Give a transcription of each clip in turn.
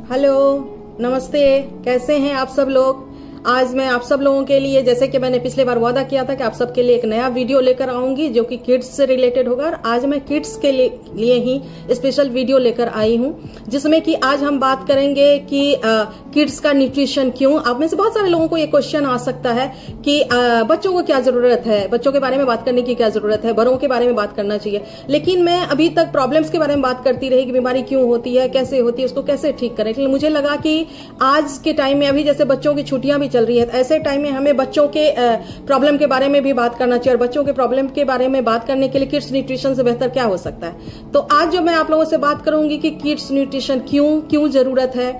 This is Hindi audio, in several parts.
हेलो, नमस्ते। कैसे हैं आप सब लोग? आज मैं आप सब लोगों के लिए, जैसे कि मैंने पिछले बार वादा किया था कि आप सबके लिए एक नया वीडियो लेकर आऊंगी जो कि किड्स से रिलेटेड होगा, और आज मैं किड्स के लिए ही स्पेशल वीडियो लेकर आई हूं, जिसमें कि आज हम बात करेंगे कि किड्स का न्यूट्रिशन क्यों। आप में से बहुत सारे लोगों को ये क्वेश्चन आ सकता है कि बच्चों को क्या जरूरत है, बच्चों के बारे में बात करने की क्या जरूरत है, बड़ों के बारे में बात करना चाहिए। लेकिन मैं अभी तक प्रॉब्लम्स के बारे में बात करती रही कि बीमारी क्यों होती है, कैसे होती है, उसको कैसे ठीक करें। लेकिन मुझे लगा कि आज के टाइम में, अभी जैसे बच्चों की छुट्टियां भी चल रही है, तो ऐसे टाइम में हमें बच्चों के प्रॉब्लम के बारे में भी बात करना चाहिए, और बच्चों के प्रॉब्लम के बारे में बात करने के लिए किड्स न्यूट्रिशन से बेहतर क्या हो सकता है। तो आज जो मैं आप लोगों से बात करूंगी कि किड्स न्यूट्रिशन क्यों जरूरत है,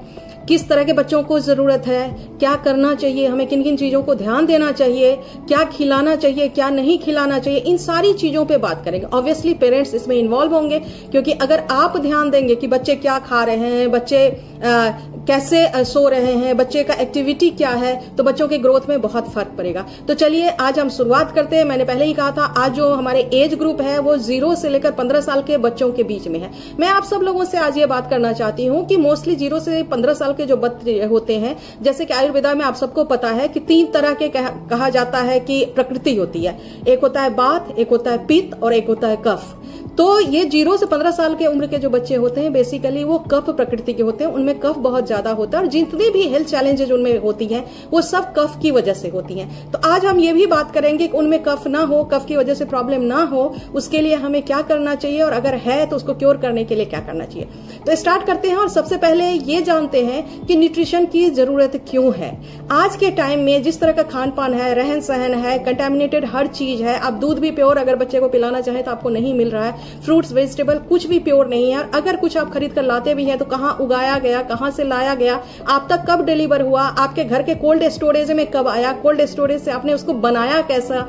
किस तरह के बच्चों को जरूरत है, क्या करना चाहिए, हमें किन किन चीजों को ध्यान देना चाहिए, क्या खिलाना चाहिए, क्या नहीं खिलाना चाहिए, इन सारी चीजों पे बात करेंगे। ऑब्वियसली पेरेंट्स इसमें इन्वॉल्व होंगे, क्योंकि अगर आप ध्यान देंगे कि बच्चे क्या खा रहे हैं, बच्चे कैसे सो रहे हैं, बच्चे का एक्टिविटी क्या है, तो बच्चों के ग्रोथ में बहुत फर्क पड़ेगा। तो चलिए आज हम शुरुआत करते हैं। मैंने पहले ही कहा था, आज जो हमारे एज ग्रुप है वो 0 से लेकर 15 साल के बच्चों के बीच में है। मैं आप सब लोगों से आज ये बात करना चाहती हूँ कि मोस्टली 0 से 15 साल के जो बच्चे होते हैं, जैसे कि आयुर्वेदा में आप सबको पता है कि 3 तरह के कहा जाता है कि प्रकृति होती है। एक होता है वात, एक होता है पित्त और एक होता है कफ। तो ये 0 से 15 साल के उम्र के जो बच्चे होते हैं, बेसिकली वो कफ प्रकृति के होते हैं, उनमें कफ बहुत ज्यादा होता है, और जितनी भी हेल्थ चैलेंजेस उनमें होती हैं वो सब कफ की वजह से होती हैं। तो आज हम ये भी बात करेंगे कि उनमें कफ ना हो, कफ की वजह से प्रॉब्लम ना हो, उसके लिए हमें क्या करना चाहिए, और अगर है तो उसको क्योर करने के लिए क्या करना चाहिए। तो स्टार्ट करते हैं, और सबसे पहले ये जानते हैं कि न्यूट्रिशन की जरूरत क्यों है। आज के टाइम में जिस तरह का खान पान है, रहन सहन है, कंटेमिनेटेड हर चीज है। आप दूध भी प्योर अगर बच्चे को पिलाना चाहें तो आपको नहीं मिल रहा है, फ्रूट्स वेजिटेबल कुछ भी प्योर नहीं है। अगर कुछ आप खरीद कर लाते भी हैं तो कहां उगाया गया, कहां से लाया गया, आप तक कब डिलीवर हुआ, आपके घर के कोल्ड स्टोरेज में कब आया, कोल्ड स्टोरेज से आपने उसको बनाया कैसा।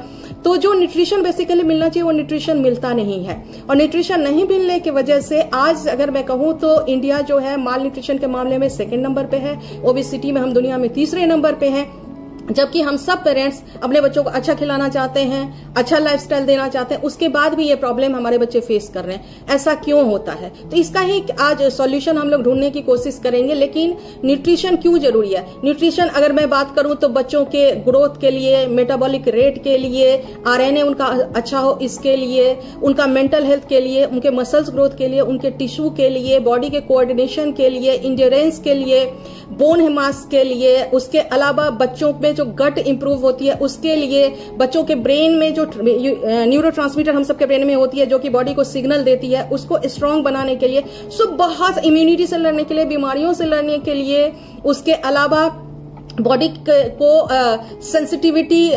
तो जो न्यूट्रिशन बेसिकली मिलना चाहिए वो न्यूट्रिशन मिलता नहीं है, और न्यूट्रिशन नहीं मिलने की वजह से आज अगर मैं कहूं तो इंडिया जो है माल न्यूट्रिशन के मामले में 2nd नंबर पे है, ओबेसिटी में हम दुनिया में 3रे नंबर पे हैं। जबकि हम सब पेरेंट्स अपने बच्चों को अच्छा खिलाना चाहते हैं, अच्छा लाइफस्टाइल देना चाहते हैं, उसके बाद भी ये प्रॉब्लम हमारे बच्चे फेस कर रहे हैं। ऐसा क्यों होता है, तो इसका ही आज सॉल्यूशन हम लोग ढूंढने की कोशिश करेंगे। लेकिन न्यूट्रिशन क्यों जरूरी है? न्यूट्रिशन अगर मैं बात करूं तो बच्चों के ग्रोथ के लिए, मेटाबॉलिक रेट के लिए, आरएनए उनका अच्छा हो इसके लिए, उनका मेंटल हेल्थ के लिए, उनके मसल्स ग्रोथ के लिए, उनके टिश्यू के लिए, बॉडी के कोऑर्डिनेशन के लिए, इंड्योरेंस के लिए, बोन मास के लिए, उसके अलावा बच्चों में जो गट इंप्रूव होती है उसके लिए, बच्चों के ब्रेन में जो न्यूरोट्रांसमीटर हम सबके ब्रेन में होती है जो कि बॉडी को सिग्नल देती है, उसको स्ट्रांग बनाने के लिए, बहुत इम्यूनिटी से लड़ने के लिए, बीमारियों से लड़ने के लिए, उसके अलावा बॉडी को सेंसिटिविटी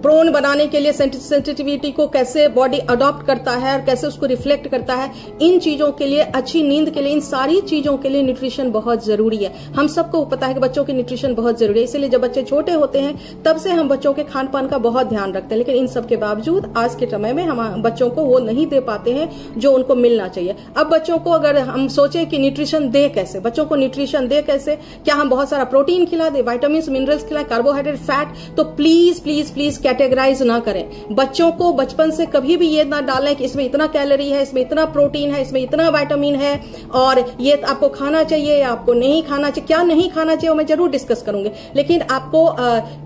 प्रोन बनाने के लिए, सेंसिटिविटी को कैसे बॉडी अडॉप्ट करता है और कैसे उसको रिफ्लेक्ट करता है, इन चीजों के लिए, अच्छी नींद के लिए, इन सारी चीजों के लिए न्यूट्रिशन बहुत जरूरी है। हम सबको पता है कि बच्चों की न्यूट्रिशन बहुत जरूरी है, इसलिए जब बच्चे छोटे होते हैं तब से हम बच्चों के खान पान का बहुत ध्यान रखते हैं। लेकिन इन सब के बावजूद आज के समय में हम बच्चों को वो नहीं दे पाते हैं जो उनको मिलना चाहिए। अब बच्चों को अगर हम सोचे कि न्यूट्रिशन दे कैसे, बच्चों को न्यूट्रिशन दे कैसे, क्या हम बहुत सारा प्रोटीन खिला दे, विटामिन मिनरल्स खिलाए, कार्बोहाइड्रेट, फैट, तो प्लीज प्लीज प्लीज कैटेगराइज ना करें। बच्चों को बचपन से कभी भी ये ना डालें कि इसमें इतना कैलोरी है, इसमें इतना प्रोटीन है, इसमें इतना विटामिन है, और ये आपको खाना चाहिए या आपको नहीं खाना चाहिए। क्या नहीं खाना चाहिए वो मैं जरूर डिस्कस करूंगी, लेकिन आपको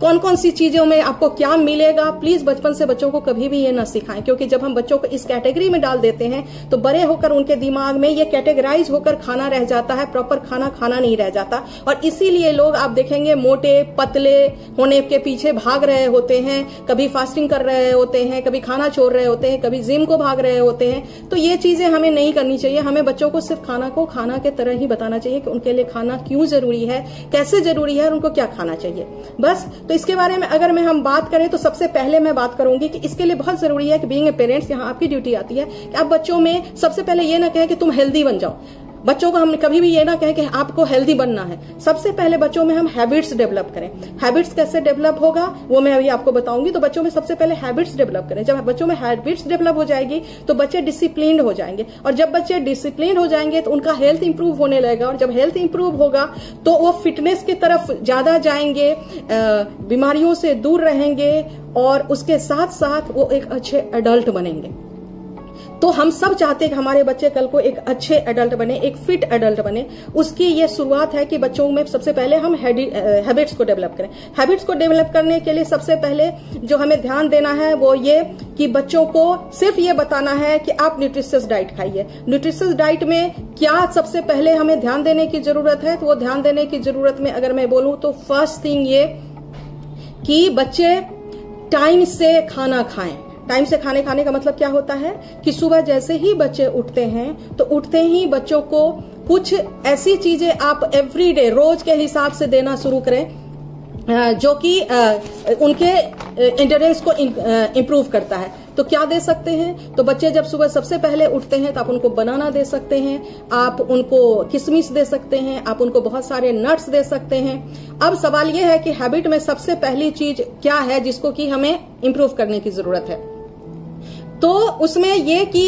कौन कौन सी चीजों में आपको क्या मिलेगा, प्लीज बचपन से बच्चों को कभी भी ये ना सिखाएं। क्योंकि जब हम बच्चों को इस कैटेगरी में डाल देते हैं तो बड़े होकर उनके दिमाग में ये कैटेगराइज होकर खाना रह जाता है, प्रॉपर खाना नहीं रह जाता। और इसीलिए लोग आप देखेंगे मोटे पतले होने के पीछे भाग रहे होते हैं, कभी फास्टिंग कर रहे होते हैं, कभी खाना छोड़ रहे होते हैं, कभी जिम को भाग रहे होते हैं। तो ये चीजें हमें नहीं करनी चाहिए। हमें बच्चों को सिर्फ खाना को खाना के तरह ही बताना चाहिए कि उनके लिए खाना क्यों जरूरी है, कैसे जरूरी है और उनको क्या खाना चाहिए, बस। तो इसके बारे में अगर हम बात करें तो सबसे पहले मैं बात करूंगी कि इसके लिए बहुत जरूरी है कि बीइंग ए पेरेंट्स, यहाँ आपकी ड्यूटी आती है कि आप बच्चों में सबसे पहले ये ना कहें कि तुम हेल्दी बन जाओ। बच्चों को हम कभी भी ये ना कहें कि आपको हेल्दी बनना है। सबसे पहले बच्चों में हम हैबिट्स डेवलप करें। हैबिट्स कैसे डेवलप होगा वो मैं अभी आपको बताऊंगी। तो बच्चों में सबसे पहले हैबिट्स डेवलप करें। जब बच्चों में हैबिट्स डेवलप हो जाएगी तो बच्चे डिसिप्लिन्ड हो जाएंगे, और जब बच्चे डिसिप्लिन्ड हो जाएंगे तो उनका हेल्थ इंप्रूव होने लगेगा, और जब हेल्थ इंप्रूव होगा तो वो फिटनेस की तरफ ज्यादा जाएंगे, बीमारियों से दूर रहेंगे, और उसके साथ साथ वो एक अच्छे एडल्ट बनेंगे। तो हम सब चाहते हैं कि हमारे बच्चे कल को एक अच्छे एडल्ट बने, एक फिट एडल्ट बने। उसकी ये शुरुआत है कि बच्चों में सबसे पहले हम हैबिट्स को डेवलप करें। हैबिट्स को डेवलप करने के लिए सबसे पहले जो हमें ध्यान देना है वो ये कि बच्चों को सिर्फ ये बताना है कि आप न्यूट्रिशियस डाइट खाइए। न्यूट्रिशियस डाइट में क्या सबसे पहले हमें ध्यान देने की जरूरत है, तो वो ध्यान देने की जरूरत में अगर मैं बोलूं तो फर्स्ट थिंग ये कि बच्चे टाइम से खाना खाएं। टाइम से खाने का मतलब क्या होता है कि सुबह जैसे ही बच्चे उठते हैं तो उठते ही बच्चों को कुछ ऐसी चीजें आप एवरीडे रोज के हिसाब से देना शुरू करें जो कि उनके एंड्योरेंस को इम्प्रूव करता है। तो क्या दे सकते हैं, तो बच्चे जब सुबह सबसे पहले उठते हैं तो आप उनको बनाना दे सकते हैं, आप उनको किशमिश दे सकते हैं, आप उनको बहुत सारे नट्स दे सकते हैं। अब सवाल यह है कि हैबिट में सबसे पहली चीज क्या है जिसको कि हमें इम्प्रूव करने की जरूरत है। तो उसमें यह कि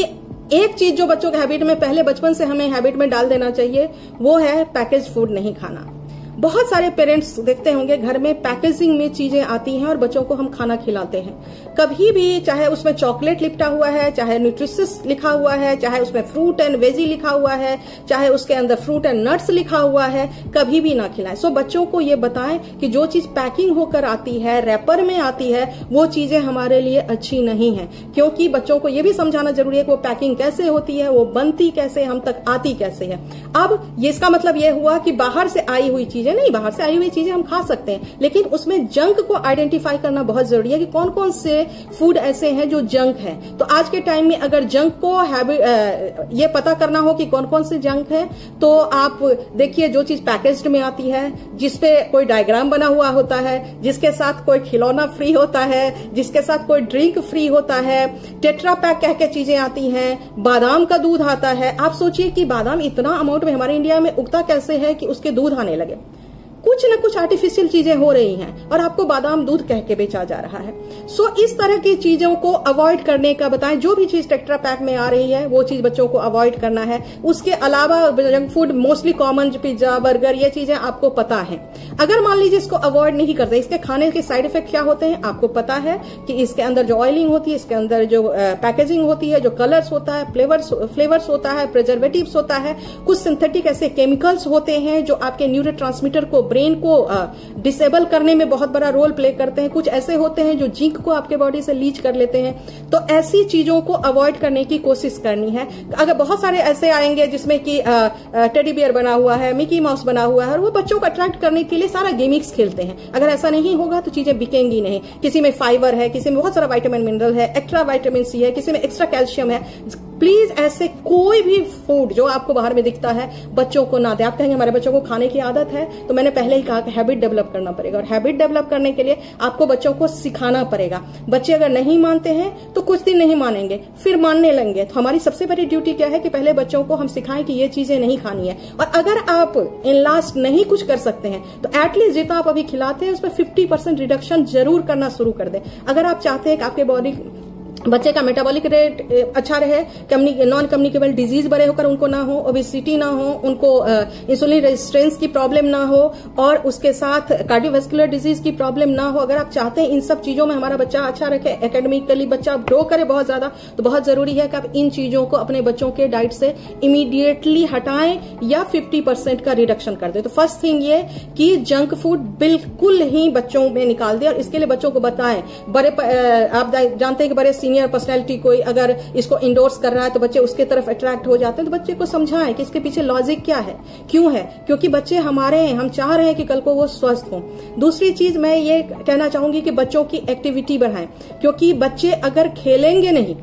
एक चीज जो बच्चों के हैबिट में पहले बचपन से हमें हैबिट में डाल देना चाहिए वो है पैकेज फूड नहीं खाना। बहुत सारे पेरेंट्स देखते होंगे घर में पैकेजिंग में चीजें आती हैं और बच्चों को हम खाना खिलाते हैं। कभी भी चाहे उसमें चॉकलेट लिपटा हुआ है, चाहे न्यूट्रिशियस लिखा हुआ है, चाहे उसमें फ्रूट एंड वेजी लिखा हुआ है, चाहे उसके अंदर फ्रूट एंड नट्स लिखा हुआ है, कभी भी ना खिलाएं। सो बच्चों को ये बताएं कि जो चीज पैकिंग होकर आती है, रैपर में आती है, वो चीजें हमारे लिए अच्छी नहीं है। क्योंकि बच्चों को ये भी समझाना जरूरी है कि वो पैकिंग कैसे होती है, वो बनती कैसे, हम तक आती कैसे है। अब ये इसका मतलब ये हुआ कि बाहर से आई हुई चीजें नहीं, बाहर से आई हुई चीजें हम खा सकते हैं, लेकिन उसमें जंक को आइडेंटिफाई करना बहुत जरूरी है कि कौन कौन से फूड ऐसे हैं जो जंक है। तो आज के टाइम में अगर जंक को ये पता करना हो कि कौन कौन से जंक है, तो आप देखिए जो चीज पैकेज्ड में आती है, जिसपे कोई डायग्राम बना हुआ होता है, जिसके साथ कोई खिलौना फ्री होता है, जिसके साथ कोई ड्रिंक फ्री होता है, टेट्रा पैक कह के चीजें आती हैं, बादाम का दूध आता है। आप सोचिए कि बादाम इतना अमाउंट में हमारे इंडिया में उगता कैसे है कि उसके दूध आने लगे। कुछ न कुछ आर्टिफिशियल चीजें हो रही हैं और आपको बादाम दूध कह के बेचा जा रहा है। सो इस तरह की चीजों को अवॉइड करने का बताएं। जो भी चीज टेट्रा पैक में आ रही है वो चीज बच्चों को अवॉइड करना है। उसके अलावा junk food mostly common pizza burger ये चीजें आपको पता है। अगर मान लीजिए इसको अवॉइड नहीं करते, इसके खाने के साइड इफेक्ट क्या होते हैं आपको पता है कि इसके अंदर जो ऑयलिंग होती है, इसके अंदर जो पैकेजिंग होती है, जो कलर्स होता है, फ्लेवर्स होता है, प्रिजर्वेटिव्स होता है, कुछ सिंथेटिक ऐसे केमिकल्स होते हैं जो आपके न्यूरोट्रांसमीटर को, ब्रेन को डिसेबल करने में बहुत बड़ा रोल प्ले करते हैं। कुछ ऐसे होते हैं जो जिंक को आपके बॉडी से लीच कर लेते हैं। तो ऐसी चीजों को अवॉइड करने की कोशिश करनी है। अगर बहुत सारे ऐसे आएंगे जिसमें कि टेडी बियर बना हुआ है, मिकी माउस बना हुआ है, और वो बच्चों को अट्रैक्ट करने के लिए सारा गेमिक्स खेलते हैं। अगर ऐसा नहीं होगा तो चीजें बिकेंगी नहीं। किसी में फाइबर है, किसी में बहुत सारा विटामिन मिनरल है, एक्स्ट्रा विटामिन सी है, किसी में एक्स्ट्रा कैल्शियम है। प्लीज ऐसे कोई भी फूड जो आपको बाहर में दिखता है बच्चों को ना दे। आप कहेंगे हमारे बच्चों को खाने की आदत है, तो मैंने पहले ही कहा कि हैबिट डेवलप करना पड़ेगा, और हैबिट डेवलप करने के लिए आपको बच्चों को सिखाना पड़ेगा। बच्चे अगर नहीं मानते हैं तो कुछ दिन नहीं मानेंगे, फिर मानने लगेंगे। तो हमारी सबसे बड़ी ड्यूटी क्या है कि पहले बच्चों को हम सिखाएं कि ये चीजें नहीं खानी है। और अगर आप इन लास्ट नहीं कुछ कर सकते हैं तो एटलीस्ट जितना आप अभी खिलाते हैं उसमें 50% रिडक्शन जरूर करना शुरू कर दें। अगर आप चाहते हैं कि आपके बॉडी बच्चे का मेटाबॉलिक रेट अच्छा रहे, नॉन कम्युनिकेबल डिजीज बड़े होकर उनको ना हो, ओबेसिटी ना हो, उनको इंसुलिन रेजिस्टेंस की प्रॉब्लम ना हो, और उसके साथ कार्डियोवास्कुलर डिजीज की प्रॉब्लम ना हो, अगर आप चाहते हैं इन सब चीजों में हमारा बच्चा अच्छा रखे, एकेडमिकली बच्चा ग्रो करे बहुत ज्यादा, तो बहुत जरूरी है कि आप इन चीजों को अपने बच्चों के डाइट से इमीडिएटली हटाएं या 50% का रिडक्शन कर दें। तो फर्स्ट थिंग ये कि जंक फूड बिल्कुल ही बच्चों में निकाल दें, और इसके लिए बच्चों को बताएं। बड़े आप जानते हैं कि बड़े सीनियर पर्सनैलिटी कोई अगर इसको इंडोर्स कर रहा है तो बच्चे उसके तरफ अट्रैक्ट हो जाते हैं। तो बच्चे को समझाएं कि इसके पीछे लॉजिक क्या है, क्यों है। क्योंकि बच्चे हमारे हैं, हम चाह रहे हैं कि कल को वो स्वस्थ हों। दूसरी चीज मैं ये कहना चाहूंगी कि बच्चों की एक्टिविटी बढ़ाएं, क्योंकि बच्चे अगर खेलेंगे नहीं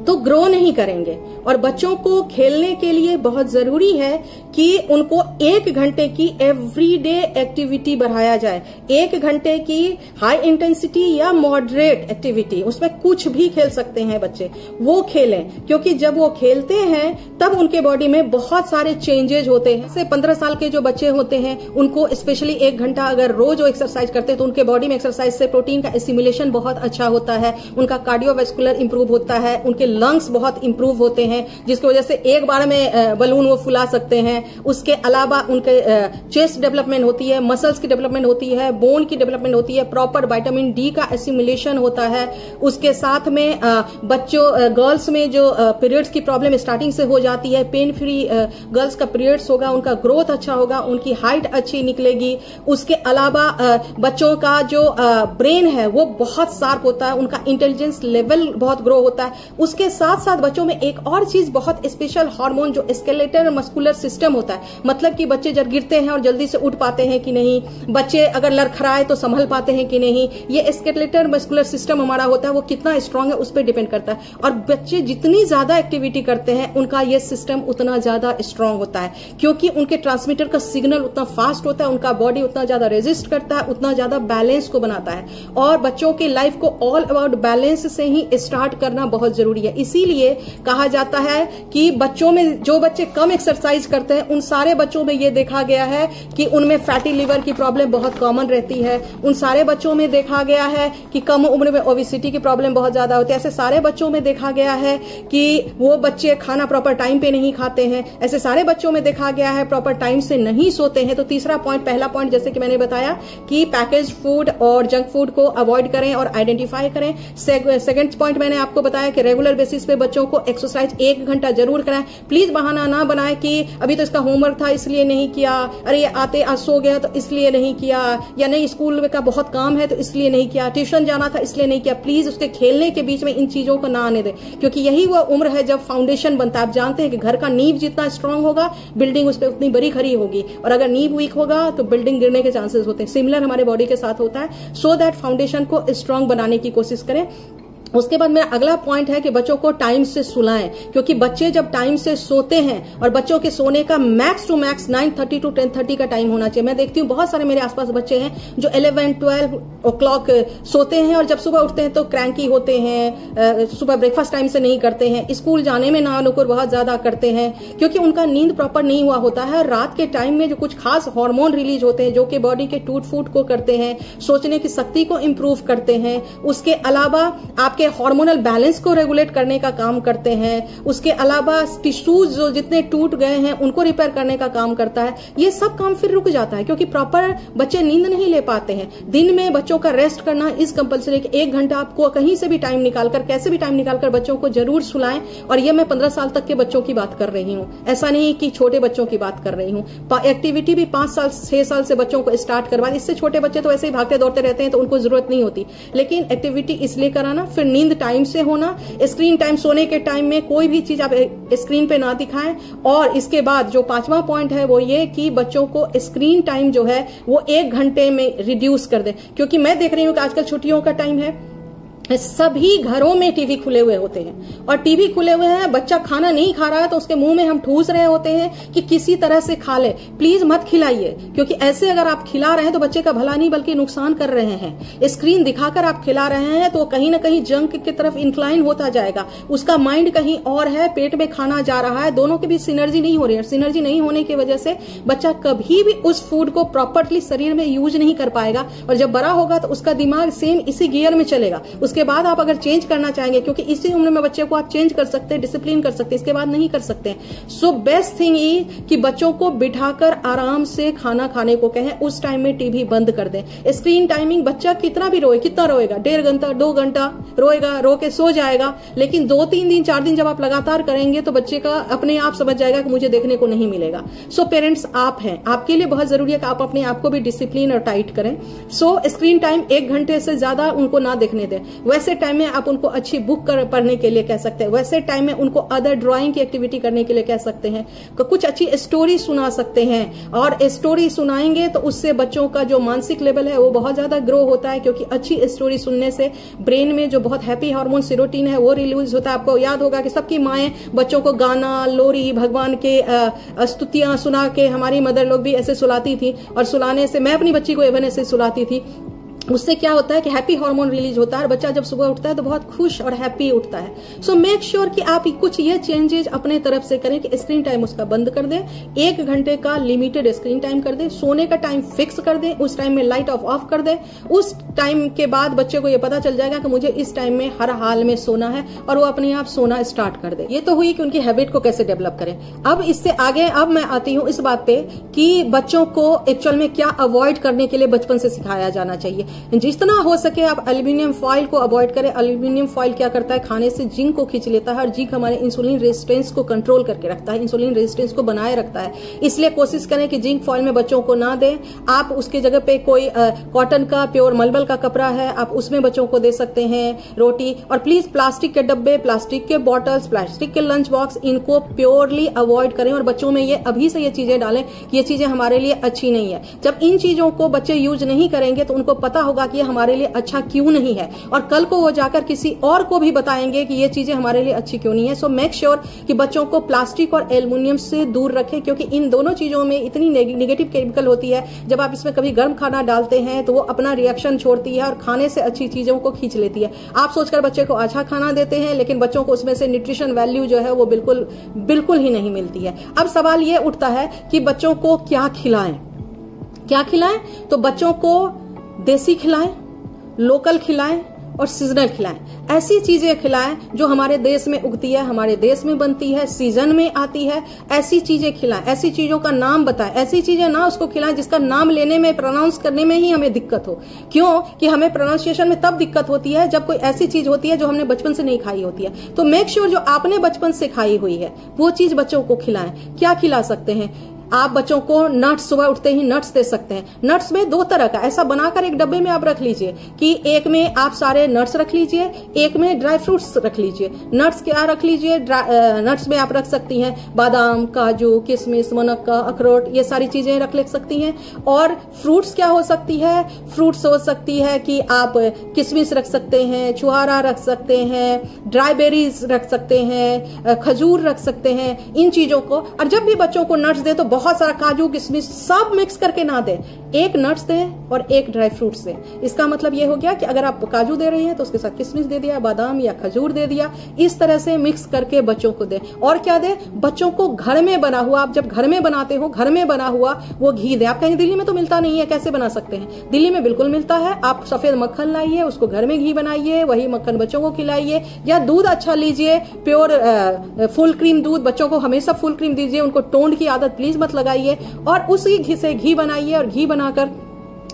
तो ग्रो नहीं करेंगे। और बच्चों को खेलने के लिए बहुत जरूरी है कि उनको 1 घंटे की एवरीडे एक्टिविटी बढ़ाया जाए। 1 घंटे की हाई इंटेंसिटी या मॉडरेट एक्टिविटी, उसमें कुछ भी खेल सकते हैं बच्चे, वो खेलें। क्योंकि जब वो खेलते हैं तब उनके बॉडी में बहुत सारे चेंजेज होते हैं। से 15 साल के जो बच्चे होते हैं उनको स्पेशली 1 घंटा अगर रोज वो एक्सरसाइज करते हैं तो उनके बॉडी में एक्सरसाइज से प्रोटीन का एसिमुलेशन बहुत अच्छा होता है, उनका कार्डियोवास्कुलर इंप्रूव होता है, उनके लंग्स बहुत इंप्रूव होते हैं, जिसकी वजह से एक बार में बलून वो फुला सकते हैं। उसके अलावा उनके चेस्ट डेवलपमेंट होती है, मसल्स की डेवलपमेंट होती है, बोन की डेवलपमेंट होती है, प्रॉपर विटामिन डी का एसिमुलेशन होता है। उसके साथ में बच्चों गर्ल्स में जो पीरियड्स की प्रॉब्लम स्टार्टिंग से हो जाती है, पेन फ्री गर्ल्स का पीरियड्स होगा, उनका ग्रोथ अच्छा होगा, उनकी हाइट अच्छी निकलेगी। उसके अलावा बच्चों का जो ब्रेन है वो बहुत शार्प होता है, उनका इंटेलिजेंस लेवल बहुत ग्रो होता है। उसके साथ साथ बच्चों में एक और चीज बहुत स्पेशल हार्मोन जो स्केलेटल मस्कुलर सिस्टम होता है, मतलब कि बच्चे जब गिरते हैं और जल्दी से उठ पाते हैं कि नहीं, बच्चे अगर लड़खड़ाए तो संभल पाते हैं कि नहीं, ये स्केलेटल मस्कुलर सिस्टम हमारा होता है वो कितना स्ट्रांग है उस पर डिपेंड करता है। और बच्चे जितनी ज्यादा एक्टिविटी करते हैं उनका ये सिस्टम उतना ज्यादा स्ट्रांग होता है, क्योंकि उनके ट्रांसमीटर का सिग्नल उतना फास्ट होता है, उनका बॉडी उतना ज्यादा रेजिस्ट करता है, उतना ज्यादा बैलेंस को बनाता है। और बच्चों की लाइफ को ऑल अबाउट बैलेंस से ही स्टार्ट करना बहुत जरूरी है। इसीलिए कहा जाता है कि बच्चों में जो बच्चे कम एक्सरसाइज करते हैं उन सारे बच्चों में ये देखा गया है कि उनमें फैटी लिवर की प्रॉब्लम बहुत कॉमन रहती है। उन सारे बच्चों में देखा गया है कि कम उम्र में ओबेसिटी की प्रॉब्लम बहुत ज्यादा होती है। ऐसे सारे बच्चों में देखा गया है कि वो बच्चे खाना प्रॉपर टाइम पे नहीं खाते हैं। ऐसे सारे बच्चों में देखा गया है प्रॉपर टाइम से नहीं सोते हैं। तो तीसरा पॉइंट, पहला पॉइंट जैसे कि मैंने बताया कि पैकेज फूड और जंक फूड को अवॉइड करें और आइडेंटिफाई करें। सेकंड पॉइंट मैंने आपको बताया कि रेगुलर बेसिस पे बच्चों को एक्सरसाइज 1 घंटा जरूर कराएं। प्लीज बहाना ना बनाएं कि अभी तो इसका होमवर्क था इसलिए नहीं किया, अरे ये आते आज सो गया तो इसलिए नहीं किया, या नहीं स्कूल का बहुत काम है तो इसलिए नहीं किया, ट्यूशन जाना था इसलिए नहीं किया। प्लीज उसके खेलने के बीच में इन चीजों को ना आने दें, क्योंकि यही वो उम्र है जब फाउंडेशन बनता है। आप जानते हैं कि घर का नींव जितना स्ट्रांग होगा बिल्डिंग उस पर उतनी बड़ी खड़ी होगी, और अगर नींव वीक होगा तो बिल्डिंग गिरने के चांसेस होते हैं। सिमिलर हमारे बॉडी के साथ होता है। सो दैट फाउंडेशन को स्ट्रांग बनाने की कोशिश करें। उसके बाद मेरा अगला पॉइंट है कि बच्चों को टाइम से सुलाएं, क्योंकि बच्चे जब टाइम से सोते हैं, और बच्चों के सोने का मैक्स टू मैक्स 9:30 to 10:30 का टाइम होना चाहिए। मैं देखती हूँ बहुत सारे मेरे आसपास बच्चे हैं जो 11-12 o'clock सोते हैं, और जब सुबह उठते हैं तो क्रैंकी होते हैं, सुबह ब्रेकफास्ट टाइम से नहीं करते हैं, स्कूल जाने में नानुकुर बहुत ज्यादा करते हैं, क्योंकि उनका नींद प्रॉपर नहीं हुआ होता है। रात के टाइम में जो कुछ खास हार्मोन रिलीज होते हैं जो कि बॉडी के टूट फूट को करते हैं, सोचने की शक्ति को इंप्रूव करते हैं। उसके अलावा आपके हार्मोनल बैलेंस को रेगुलेट करने का काम करते हैं। उसके अलावा टिश्यूज जो जितने टूट गए हैं उनको रिपेयर करने का काम करता है। ये सब काम फिर रुक जाता है क्योंकि प्रॉपर बच्चे नींद नहीं ले पाते हैं। दिन में बच्चों का रेस्ट करना इज कंपल्सरी। 1 घंटा आपको कहीं से भी टाइम निकालकर, कैसे भी टाइम निकालकर बच्चों को जरूर सुलाएं। और ये मैं 15 साल तक के बच्चों की बात कर रही हूँ, ऐसा नहीं कि छोटे बच्चों की बात कर रही हूँ। एक्टिविटी भी 5 साल 6 साल से बच्चों को स्टार्ट करवा। इससे छोटे बच्चे तो ऐसे ही भागते दौड़ते रहते हैं तो उनको जरूरत नहीं होती, लेकिन एक्टिविटी इसलिए कराना। फिर नींद टाइम से होना। स्क्रीन टाइम, सोने के टाइम में कोई भी चीज आप स्क्रीन पे ना दिखाएं। और इसके बाद जो 5वां पॉइंट है वो ये कि बच्चों को स्क्रीन टाइम जो है वो 1 घंटे में रिड्यूस कर दें, क्योंकि मैं देख रही हूँ कि आजकल छुट्टियों का टाइम है, सभी घरों में टीवी खुले हुए होते हैं। और टीवी खुले हुए हैं, बच्चा खाना नहीं खा रहा है तो उसके मुंह में हम ठूस रहे होते हैं कि किसी तरह से खा ले। प्लीज मत खिलाइए, क्योंकि ऐसे अगर आप खिला रहे हैं तो बच्चे का भला नहीं बल्कि नुकसान कर रहे हैं। स्क्रीन दिखाकर आप खिला रहे हैं तो कहीं ना कहीं जंक की तरफ इंक्लाइन होता जाएगा, उसका माइंड कहीं और है, पेट में खाना जा रहा है, दोनों के बीच सिनर्जी नहीं हो रही है। सिनर्जी नहीं होने की वजह से बच्चा कभी भी उस फूड को प्रॉपरली शरीर में यूज नहीं कर पाएगा, और जब बड़ा होगा तो उसका दिमाग सेम इसी गियर में चलेगा। उसके बाद आप अगर चेंज करना चाहेंगे, क्योंकि इसी उम्र में बच्चे को आप चेंज कर सकते हैं, डिसिप्लिन कर सकते हैं, इसके बाद नहीं कर सकते हैं। सो बेस्ट थिंग ये कि बच्चों को बिठाकर आराम से खाना खाने को कहें, उस टाइम में टीवी बंद कर दें। स्क्रीन टाइमिंग, बच्चा कितना भी रोए, कितना रोएगा, 1.5 घंटा 2 घंटा रोएगा, रो के सो जाएगा, लेकिन 2-3 दिन 4 दिन जब आप लगातार करेंगे तो बच्चे का अपने आप समझ जाएगा कि मुझे देखने को नहीं मिलेगा। सो पेरेंट्स आप हैं, आपके लिए बहुत जरूरी है कि आप अपने आप को भी डिसिप्लिन और टाइट करें। सो स्क्रीन टाइम 1 घंटे से ज्यादा उनको ना देखने दें। वैसे टाइम में आप उनको अच्छी बुक पढ़ने के लिए कह सकते हैं, वैसे टाइम में उनको अदर ड्राइंग की एक्टिविटी करने के लिए कह सकते हैं, कुछ अच्छी स्टोरी सुना सकते हैं। और स्टोरी सुनाएंगे तो उससे बच्चों का जो मानसिक लेवल है वो बहुत ज्यादा ग्रो होता है, क्योंकि अच्छी स्टोरी सुनने से ब्रेन में जो बहुत हैप्पी हार्मोन सेरोटोनिन है वो रिलीज होता है। आपको याद होगा कि सबकी माएं बच्चों को गाना, लोरी, भगवान के स्तुतियां सुना के, हमारी मदर लोग भी ऐसे सुलाती थी, और सुलाने से मैं अपनी बच्ची को एवन ऐसे सुलाती थी उससे क्या होता है कि हैप्पी हार्मोन रिलीज होता है और बच्चा जब सुबह उठता है तो बहुत खुश और हैप्पी उठता है। सो मेक श्योर कि आप कुछ ये चेंजेस अपने तरफ से करें कि स्क्रीन टाइम उसका बंद कर दें, 1 घंटे का लिमिटेड स्क्रीन टाइम कर दें, सोने का टाइम फिक्स कर दें, उस टाइम में लाइट ऑफ कर दें। उस टाइम के बाद बच्चे को ये पता चल जाएगा कि मुझे इस टाइम में हर हाल में सोना है और वो अपने आप सोना स्टार्ट कर दे। ये तो हुई कि उनकी हैबिट को कैसे डेवलप करें। अब इससे आगे अब मैं आती हूँ इस बात पे कि बच्चों को एक्चुअल में क्या अवॉइड करने के लिए बचपन से सिखाया जाना चाहिए। जितना हो सके आप एल्यूमिनियम फॉइल को अवॉइड करें। एल्यूमिनियम फॉइल क्या करता है, खाने से जिंक को खींच लेता है और जिंक हमारे इंसुलिन रेजिस्टेंस को कंट्रोल करके रखता है, इंसुलिन रेजिस्टेंस को बनाए रखता है। इसलिए कोशिश करें कि जिंक फॉइल में बच्चों को ना दें। आप उसकी जगह पे कोई कॉटन का प्योर मलमल का कपड़ा है, आप उसमें बच्चों को दे सकते हैं रोटी। और प्लीज प्लास्टिक के डब्बे, प्लास्टिक के बॉटल्स, प्लास्टिक के लंच बॉक्स, इनको प्योरली अवॉइड करें और बच्चों में ये अभी से ये चीजें डालें कि ये चीजें हमारे लिए अच्छी नहीं है। जब इन चीजों को बच्चे यूज नहीं करेंगे तो उनको पता होगा कि ये हमारे लिए अच्छा क्यों नहीं है और कल को वो जाकर किसी और को भी बताएंगे कि ये चीजें हमारे लिए अच्छी क्यों नहीं है। सो मेक श्योर कि बच्चों को प्लास्टिक और एल्युमिनियम से दूर रखें, क्योंकि इन दोनों चीजों में इतनी नेगेटिव केमिकल होती है। जब आप इसमें कभी गर्म खाना डालते हैं तो वो अपना रिएक्शन छोड़ती है और खाने से अच्छी चीजों को खींच लेती है। आप सोचकर बच्चे को अच्छा खाना देते हैं लेकिन बच्चों को उसमें से न्यूट्रिशन वैल्यू जो है वो बिल्कुल ही नहीं मिलती है। अब सवाल ये उठता है कि बच्चों को क्या खिलाएं। तो बच्चों को देसी खिलाएं, लोकल खिलाएं और सीजनल खिलाएं। ऐसी चीजें खिलाएं जो हमारे देश में उगती है, हमारे देश में बनती है, सीजन में आती है। ऐसी चीजें खिलाएं, ऐसी चीजों का नाम बताएं। ऐसी चीजें ना उसको खिलाएं जिसका नाम लेने में, प्रोनाउंस करने में ही हमें दिक्कत हो। क्यों कि हमें प्रोनाउंसिएशन में तब दिक्कत होती है जब कोई ऐसी चीज होती है जो हमने बचपन से नहीं खाई होती है। तो मेक श्योर जो आपने बचपन से खाई हुई है वो चीज बच्चों को खिलाएं। क्या खिला सकते हैं आप बच्चों को? नट्स, सुबह उठते ही नट्स दे सकते हैं। नट्स में 2 तरह का ऐसा बनाकर एक डब्बे में आप रख लीजिए कि एक में आप सारे नट्स रख लीजिए, एक में ड्राई फ्रूट्स रख लीजिए। नट्स क्या रख लीजिए? नट्स में आप रख सकती हैं बादाम, काजू, किशमिश, मुनक्का, अखरोट, ये सारी चीजें रख ले सकती हैं। और फ्रूट्स क्या हो सकती है? फ्रूट्स हो सकती है कि आप किशमिश रख सकते हैं, छुहारा रख सकते हैं, ड्राई बेरीज रख सकते हैं, खजूर रख सकते हैं, इन चीजों को। और जब भी बच्चों को नट्स दे तो बहुत सारा काजू, किशमिश सब मिक्स करके ना दें। एक नट्स दें और एक ड्राई फ्रूट्स दें। इसका मतलब ये हो गया कि अगर आप काजू दे रही हैं तो उसके साथ किशमिश दे दिया, बादाम या खजूर दे दिया। इस तरह से मिक्स करके बच्चों को दें। और क्या दें? बच्चों को घर में बना हुआ, आप जब घर में बनाते हो, घर में बना हुआ वो घी दें। आप कहेंगे दिल्ली में तो मिलता नहीं है, कैसे बना सकते हैं? दिल्ली में बिल्कुल मिलता है। आप सफेद मक्खन लाइए, उसको घर में घी बनाइए, वही मक्खन बच्चों को खिलाइए। या दूध अच्छा लीजिए, प्योर फुल क्रीम दूध। बच्चों को हमेशा फुल क्रीम दीजिए, उनको टोंड की आदत प्लीज मत लगाइए। और उसी घी से घी बनाइए और घी बनाकर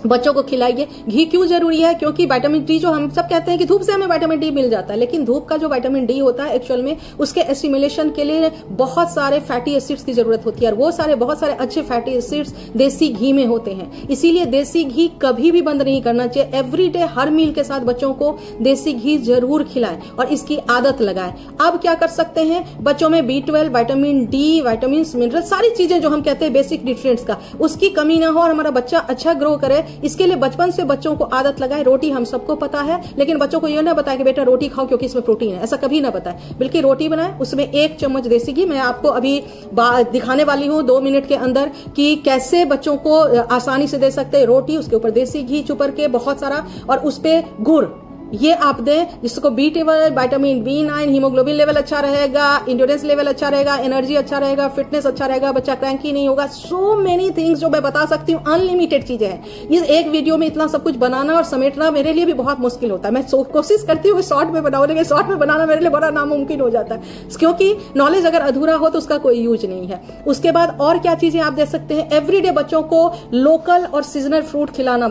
बच्चों को खिलाइए। घी क्यों जरूरी है? क्योंकि विटामिन डी, जो हम सब कहते हैं कि धूप से हमें विटामिन डी मिल जाता है, लेकिन धूप का जो विटामिन डी होता है एक्चुअल में उसके एसिमिलेशन के लिए बहुत सारे फैटी एसिड्स की जरूरत होती है और वो सारे बहुत सारे अच्छे फैटी एसिड्स देसी घी में होते हैं। इसीलिए देसी घी कभी भी बंद नहीं करना चाहिए। एवरीडे हर मील के साथ बच्चों को देसी घी जरूर खिलाएं और इसकी आदत लगाएं। अब क्या कर सकते हैं? बच्चों में B12, vitamin D, vitamin, mineral, सारी चीजें जो हम कहते हैं बेसिक न्यूट्रिएंट्स का, उसकी कमी ना हो और हमारा बच्चा अच्छा ग्रो करे, इसके लिए बचपन से बच्चों को आदत लगाए। रोटी हम सबको पता है, लेकिन बच्चों को यह ना बताए कि बेटा रोटी खाओ क्योंकि इसमें प्रोटीन है, ऐसा कभी ना बताए। बल्कि रोटी बनाए, उसमें 1 चम्मच देसी घी, मैं आपको अभी दिखाने वाली हूं 2 मिनट के अंदर कि कैसे बच्चों को आसानी से दे सकते हैं। रोटी, उसके ऊपर देसी घी चुपर के बहुत सारा, और उस पे गुड़, ये आप दें, जिसको B12, vitamin B9, haemoglobin level अच्छा रहेगा, इंड्योरेंस लेवल अच्छा रहेगा, एनर्जी अच्छा रहेगा, फिटनेस अच्छा रहेगा, बच्चा क्रैंकी नहीं होगा। सो मेनी थिंग्स जो मैं बता सकती हूँ, अनलिमिटेड चीजें हैं। ये एक वीडियो में इतना सब कुछ बनाना और समेटना मेरे लिए भी बहुत मुश्किल होता है। मैं कोशिश करती हूँ शॉर्ट में बनाऊं, लेकिन शॉर्ट में बनाना मेरे लिए बड़ा नामुमकिन हो जाता है, क्योंकि नॉलेज अगर अधूरा हो तो उसका कोई यूज नहीं है। उसके बाद और क्या चीजें आप दे सकते हैं? एवरीडे बच्चों को लोकल और सीजनल फ्रूट खिलाना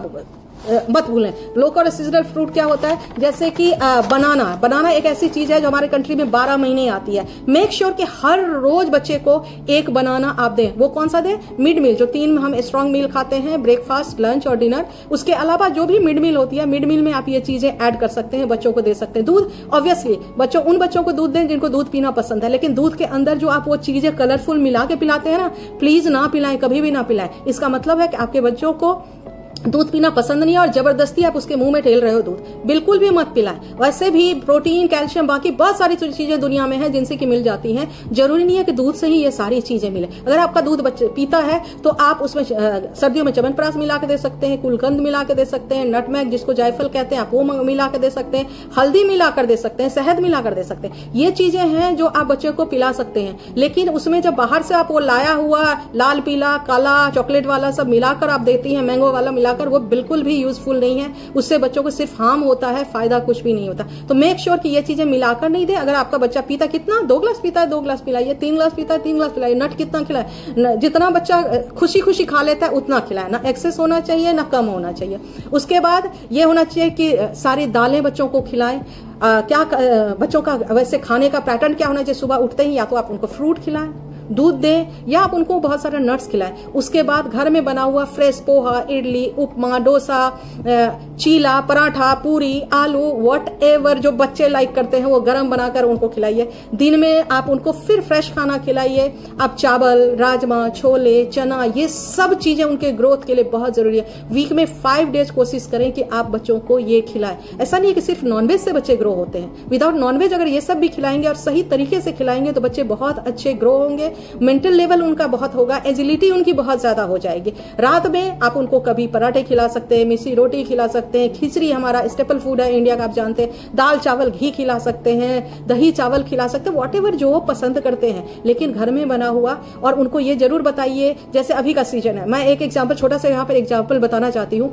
मत भूलें। लोकल और सीजनल फ्रूट क्या होता है? जैसे कि बनाना एक ऐसी चीज है जो हमारे कंट्री में 12 महीने आती है। मेक श्योर कि हर रोज बच्चे को 1 बनाना आप दें। वो कौन सा दें? मिड मील, जो 3 हम स्ट्रॉन्ग मील खाते हैं, ब्रेकफास्ट, लंच और डिनर। उसके अलावा जो भी मिड मील होती है, मिड मील में आप ये चीजें ऐड कर सकते हैं, बच्चों को दे सकते हैं। दूध, ऑब्वियसली उन बच्चों को दूध दें जिनको दूध पीना पसंद है, लेकिन दूध के अंदर जो आप वो चीजें कलरफुल मिला के पिलाते हैं ना, प्लीज ना पिलाएं, कभी भी ना पिलाएं। इसका मतलब है कि आपके बच्चों को दूध पीना पसंद नहीं है और जबरदस्ती आप उसके मुंह में ठेल रहे हो दूध, बिल्कुल भी मत पिलाएं। वैसे भी प्रोटीन, कैल्शियम, बाकी बहुत सारी चीजें दुनिया में हैं जिनसे कि मिल जाती हैं। जरूरी नहीं है कि दूध से ही ये सारी चीजें मिले। अगर आपका दूध बच्चे पीता है तो आप उसमें सर्दियों में च्यवनप्राश मिला के दे सकते हैं, कुलकंद मिला के दे सकते हैं, नटमैग जिसको जायफल कहते हैं आप वो मिला के दे सकते हैं, हल्दी मिला कर दे सकते हैं, शहद मिला कर दे सकते हैं। ये चीजें हैं जो आप बच्चे को पिला सकते हैं। लेकिन उसमें जब बाहर से आप वो लाया हुआ लाल, पीला, काला, चॉकलेट वाला सब मिलाकर आप देती हैं, मैंगो वाला मिलाकर, वो बिल्कुल भी यूजफुल नहीं है। उससे बच्चों को सिर्फ हार्म होता है, फायदा कुछ भी नहीं होता। तो मेक श्योर कि ये चीजें मिलाकर नहीं दे। अगर आपका बच्चा पीता कितना 2 ग्लास पीता है 2 ग्लास पिलाइए, 3 ग्लास पीता है 3 ग्लास पिलाइए। नट कितना खिलाए, जितना बच्चा खुशी खुशी खा लेता है उतना खिलाए, ना एक्सेस होना चाहिए ना कम होना चाहिए। उसके बाद ये होना चाहिए कि सारी दालें बच्चों को खिलाएं। क्या बच्चों का वैसे खाने का पैटर्न क्या होना चाहिए, सुबह उठते ही या तो आप उनको फ्रूट खिलाएं, दूध दें, या आप उनको बहुत सारे नट्स खिलाएं। उसके बाद घर में बना हुआ फ्रेश पोहा, इडली, उपमा, डोसा, चीला, पराठा, पूरी, आलू, वॉट एवर जो बच्चे लाइक करते हैं वो गरम बनाकर उनको खिलाइए। दिन में आप उनको फिर फ्रेश खाना खिलाइए। आप चावल, राजमा, छोले, चना, ये सब चीजें उनके ग्रोथ के लिए बहुत जरूरी है। वीक में 5 डेज कोशिश करें कि आप बच्चों को ये खिलाएं। ऐसा नहीं है कि सिर्फ नॉनवेज से बच्चे ग्रो होते हैं। विदाउट नॉनवेज अगर ये सब भी खिलाएंगे और सही तरीके से खिलाएंगे तो बच्चे बहुत अच्छे ग्रो होंगे, मेंटल लेवल उनका बहुत होगा, एजिलिटी उनकी बहुत ज्यादा हो जाएगी। रात में आप उनको कभी पराठे खिला सकते हैं, मिसी रोटी खिला सकते हैं, खिचड़ी हमारा स्टेपल फूड है इंडिया का, आप जानते हैं, दाल चावल घी खिला सकते हैं, दही चावल खिला सकते हैं, व्हाटएवर जो वो पसंद करते हैं, लेकिन घर में बना हुआ। और उनको ये जरूर बताइए, जैसे अभी का सीजन है, मैं एक एग्जाम्पल छोटा सा यहाँ पर एग्जाम्पल बताना चाहती हूँ।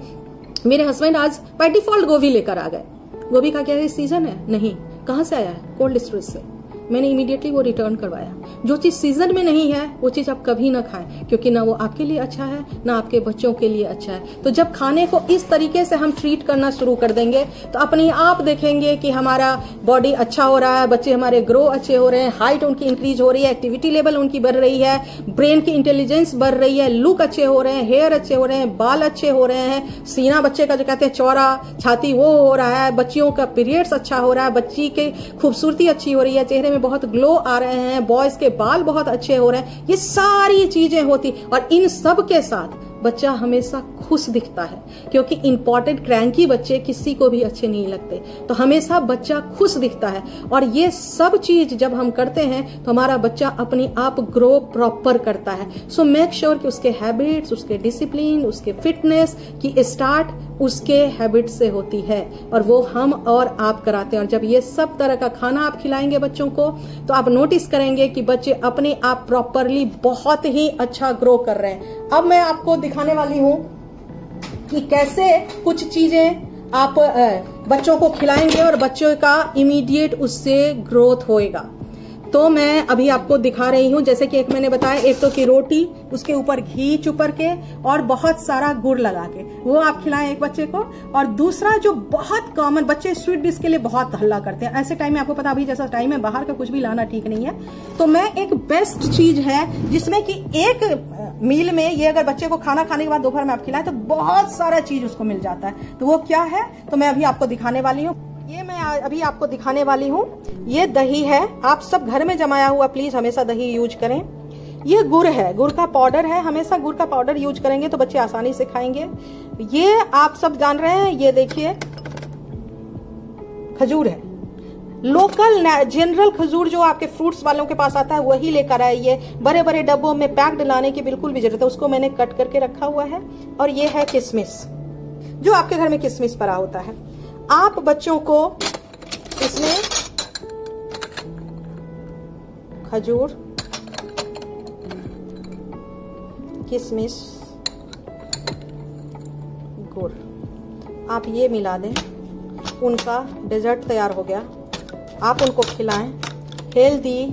मेरे हस्बैंड आज बाय डिफॉल्ट गोभी लेकर आ गए। गोभी का क्या सीजन है? नहीं, कहां से आया है? कोल्ड स्टोरेज से। मैंने इमीडिएटली वो रिटर्न करवाया। जो चीज सीजन में नहीं है वो चीज आप कभी ना खाएं, क्योंकि ना वो आपके लिए अच्छा है ना आपके बच्चों के लिए अच्छा है। तो जब खाने को इस तरीके से हम ट्रीट करना शुरू कर देंगे तो अपने आप देखेंगे कि हमारा बॉडी अच्छा हो रहा है, बच्चे हमारे ग्रो अच्छे हो रहे हैं, हाइट उनकी इंक्रीज हो रही है, एक्टिविटी लेवल उनकी बढ़ रही है, ब्रेन की इंटेलिजेंस बढ़ रही है, लुक अच्छे हो रहे हैं, हेयर अच्छे हो रहे हैं, बाल अच्छे हो रहे हैं, सीना बच्चे का जो कहते हैं चौड़ा, छाती वो हो रहा है, बच्चियों का पीरियड्स अच्छा हो रहा है, बच्ची की खूबसूरती अच्छी हो रही है, चेहरे में बहुत ग्लो आ रहे हैं, बॉयज के बाल बहुत अच्छे हो रहे हैं। ये सारी चीजें होती, और इन सब के साथ बच्चा हमेशा खुश दिखता है, क्योंकि इंपॉर्टेंट क्रैंकी बच्चे किसी को भी अच्छे नहीं लगते। तो हमेशा बच्चा खुश दिखता है, और ये सब चीज जब हम करते हैं तो हमारा बच्चा अपने आप ग्रो प्रॉपर करता है। सो मेक श्योर कि उसके हैबिट्स, उसके डिसिप्लिन, उसके फिटनेस की स्टार्ट उसके हैबिट से होती है, और वो हम और आप कराते हैं। और जब ये सब तरह का खाना आप खिलाएंगे बच्चों को तो आप नोटिस करेंगे कि बच्चे अपने आप प्रॉपरली बहुत ही अच्छा ग्रो कर रहे हैं। अब मैं आपको दिखाने वाली हूं कि कैसे कुछ चीजें आप बच्चों को खिलाएंगे और बच्चों का इमीडिएट उससे ग्रोथ होएगा। तो मैं अभी आपको दिखा रही हूं, जैसे कि एक मैंने बताया, एक तो की रोटी, उसके ऊपर घी चुपर के और बहुत सारा गुड़ लगा के वो आप खिलाएं एक बच्चे को। और दूसरा जो बहुत कॉमन, बच्चे स्वीट डिश के लिए बहुत हल्ला करते हैं, ऐसे टाइम में आपको पता अभी जैसा टाइम है बाहर का कुछ भी लाना ठीक नहीं है। तो मैं एक बेस्ट चीज है जिसमें कि एक मील में ये अगर बच्चे को खाना खाने के बाद दोपहर में आप खिलाएं तो बहुत सारा चीज उसको मिल जाता है। तो वो क्या है तो मैं अभी आपको दिखाने वाली हूँ। ये मैं अभी आपको दिखाने वाली हूँ, ये दही है। आप सब घर में जमाया हुआ प्लीज हमेशा दही यूज करें। ये गुड़ है, गुड़ का पाउडर है, हमेशा गुड़ का पाउडर यूज करेंगे तो बच्चे आसानी से खाएंगे। ये आप सब जान रहे हैं, ये देखिए खजूर है, लोकल जनरल खजूर जो आपके फ्रूट्स वालों के पास आता है वही लेकर आइए। बड़े बड़े डब्बों में पैक्ड लाने की बिल्कुल भी जरूरत है, उसको मैंने कट करके रखा हुआ है। और ये है किशमिश, जो आपके घर में किशमिश पड़ा होता है। आप बच्चों को इसमें खजूर, किशमिश, गुड़ आप ये मिला दें, उनका डेजर्ट तैयार हो गया। आप उनको खिलाएं, हेल्दी,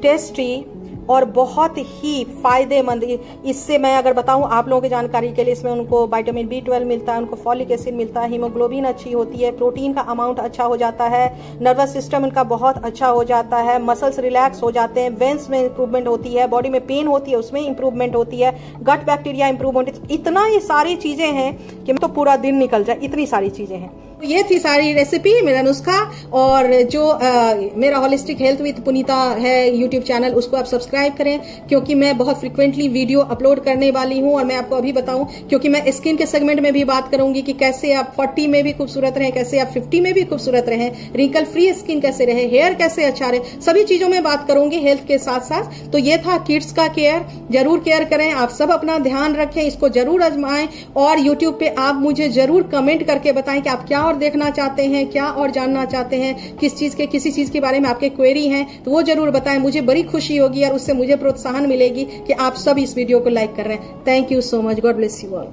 टेस्टी और बहुत ही फायदेमंद। इससे मैं अगर बताऊं आप लोगों की जानकारी के लिए, इसमें उनको विटामिन B12 मिलता है, उनको फॉलिक एसिड मिलता है, हीमोग्लोबिन अच्छी होती है, प्रोटीन का अमाउंट अच्छा हो जाता है, नर्वस सिस्टम इनका बहुत अच्छा हो जाता है, मसल्स रिलैक्स हो जाते हैं, वेंस में इंप्रूवमेंट होती है, बॉडी में पेन होती है उसमें इंप्रूवमेंट होती है, गट बैक्टीरिया इंप्रूव होती है। इतना ये सारी चीजें हैं कि तो पूरा दिन निकल जाए, इतनी सारी चीजें हैं। ये थी सारी रेसिपी, मेरा नुस्खा। और जो मेरा होलिस्टिक हेल्थ विद पुनीता है यूट्यूब चैनल, उसको आप सब्सक्राइब करें, क्योंकि मैं बहुत फ्रिक्वेंटली वीडियो अपलोड करने वाली हूं। और मैं आपको अभी बताऊं, क्योंकि मैं स्किन के सेगमेंट में भी बात करूंगी कि कैसे आप 40 में भी खूबसूरत रहें, कैसे आप 50 में भी खूबसूरत रहें, रिंकल फ्री स्किन कैसे रहे, हेयर कैसे अच्छा रहे, सभी चीजों में बात करूंगी हेल्थ के साथ साथ। तो ये था किड्स का केयर, जरूर केयर करें आप सब, अपना ध्यान रखें, इसको जरूर आजमाएं। और यूट्यूब पे आप मुझे जरूर कमेंट करके बताएं कि आप क्या और देखना चाहते हैं, क्या और जानना चाहते हैं, किसी चीज के बारे में आपके क्वेरी हैं, तो वो जरूर बताएं। मुझे बड़ी खुशी होगी और उससे मुझे प्रोत्साहन मिलेगी कि आप सब इस वीडियो को लाइक कर रहे हैं। Thank you so much. God bless you all.